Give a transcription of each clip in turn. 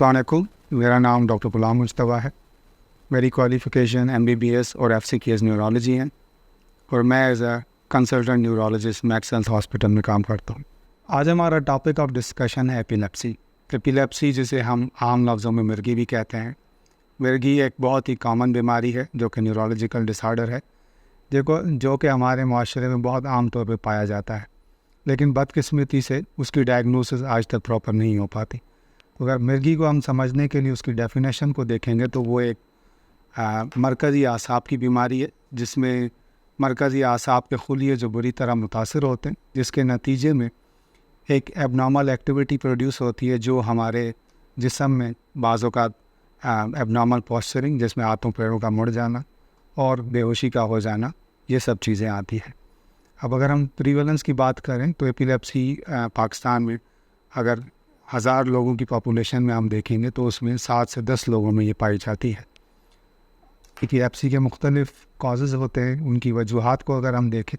अस्सलाम वालेकुम। मेरा नाम डॉक्टर गुलाम मुस्तफ़ा है। मेरी क्वालिफ़िकेशन MBBS और FCKS न्यूरोलॉजी है और मैं as a consultant neurologist Max Health hospital में काम करता हूँ। आज हमारा टॉपिक ऑफ डिस्कशन है एपिलेप्सी। एपिलेप्सी जिसे हम आम लफ्ज़ों में मिर्गी भी कहते हैं। मिर्गी एक बहुत ही कॉमन बीमारी है जो कि न्यूरोलॉजिकल डिसऑर्डर है जो कि हमारे माशरे में बहुत आम तौर पर पाया जाता है, लेकिन बदकिस्मती से उसकी डायग्नोसिस आज तक प्रॉपर नहीं हो पाती। तो अगर मिर्गी को हम समझने के लिए उसकी डेफिनेशन को देखेंगे तो वो एक मरकज़ी आसाब की बीमारी है, जिसमें मरकज़ी आसाब के खुलिये जो बुरी तरह मुतासर होते हैं, जिसके नतीजे में एक एबनॉर्मल एक्टिविटी प्रोड्यूस होती है जो हमारे जिस्म में बाज़ों का एबनॉर्मल पोस्चरिंग, जिसमें हाथों पैरों का मुड़ जाना और बेहोशी का हो जाना, ये सब चीज़ें आती हैं। अब अगर हम प्रीवेलेंस की बात करें तो एपिलेप्सी पाकिस्तान में अगर 1000 लोगों की पॉपुलेशन में हम देखेंगे तो उसमें 7 से 10 लोगों में ये पाई जाती है। एपिलेप्सी के मुख्तलिफ़ कॉजेज़ होते हैं। उनकी वजूहात को अगर हम देखें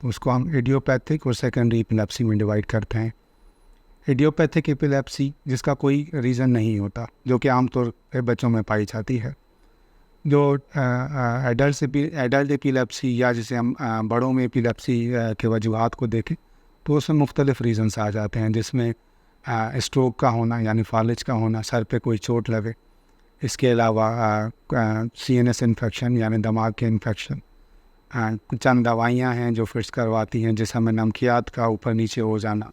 तो उसको हम इडियोपैथिक और सेकेंडरी एपिलेप्सी में डिवाइड करते हैं। इडियोपैथिक एपिलेप्सी जिसका कोई रीज़न नहीं होता, जो कि आमतौर पर बच्चों में पाई जाती है। जो एडल्ट एपिलेप्सी या जिसे हम बड़ों में एपिलेप्सी के वजूहात को देखें तो उसमें मुख्तलिफ़ रीज़न्स आ जाते हैं, जिसमें स्ट्रोक का होना यानी फालिज का होना, सर पे कोई चोट लगे, इसके अलावा CNS इन्फेक्शन यानी दिमाग के इन्फेक्शन, चंद दवाइयाँ हैं जो फिट्स करवाती हैं, जिस हमें नमकियात का ऊपर नीचे हो जाना,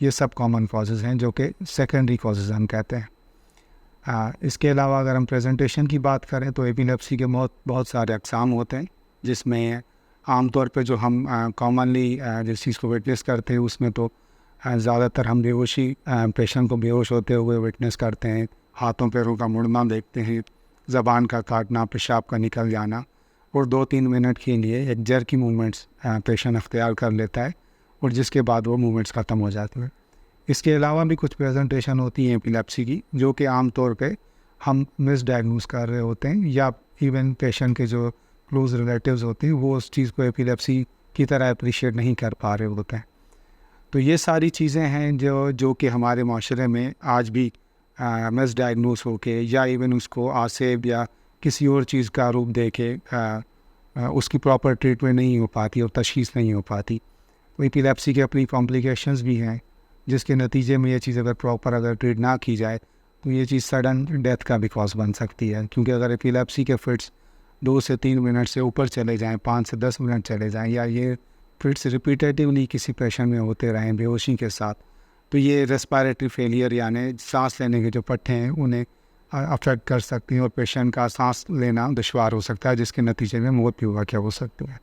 ये सब कॉमन कॉजेज़ हैं जो कि सेकेंडरी कॉजेज़ हम कहते हैं। इसके अलावा अगर हम प्रेजेंटेशन की बात करें तो एपिलेप्सी के बहुत सारे अक़साम होते हैं, जिसमें आमतौर पे जो हम कॉमनली जिस चीज़ को विटनेस करते हैं उसमें तो ज़्यादातर हम बेहोशी पेशेंट को बेहोश होते हुए विटनेस करते हैं, हाथों पैरों का मुड़ना देखते हैं, ज़बान का काटना, पेशाब का निकल जाना और 2-3 मिनट के लिए एक जर्की मूवमेंट्स पेशेंट अख्तियार कर लेता है और जिसके बाद वो मूवमेंट्स ख़त्म हो जाते हैं। इसके अलावा भी कुछ प्रेजेंटेशन होती हैं एपिलेप्सी की जो कि आम तौर पे हम मिसडायग्नोस कर रहे होते हैं, या इवन पेशेंट के जो क्लोज रिलेटिव्स होते हैं वो उस चीज़ को एपिलेप्सी की तरह अप्रिशिएट नहीं कर पा रहे होते हैं। तो ये सारी चीज़ें हैं जो कि हमारे माशरे में आज भी मिसडायग्नोस होके या इवन उसको आसेब या किसी और चीज़ का रूप दे के उसकी प्रॉपर ट्रीटमेंट नहीं हो पाती और तशख़ीस नहीं हो पाती। तो एपिलेप्सी के अपनी कॉम्प्लिकेशंस भी हैं, जिसके नतीजे में ये चीज़ अगर ट्रीट ना की जाए तो ये चीज़ सडन डेथ का भी कॉज बन सकती है, क्योंकि अगर एपिलेप्सी के फिट्स 2 से 3 मिनट से ऊपर चले जाएं, 5 से 10 मिनट चले जाएं, या ये फिट्स रिपीटेटिवली किसी पेशेंट में होते रहें बेहोशी के साथ, तो ये रेस्पिरेटरी फेलियर यानी सांस लेने के जो पट्टे हैं उन्हें अफेक्ट कर सकती हैं और पेशेंट का सांस लेना दुश्वार हो सकता है, जिसके नतीजे में मौत भी वाक़या हो सकती है।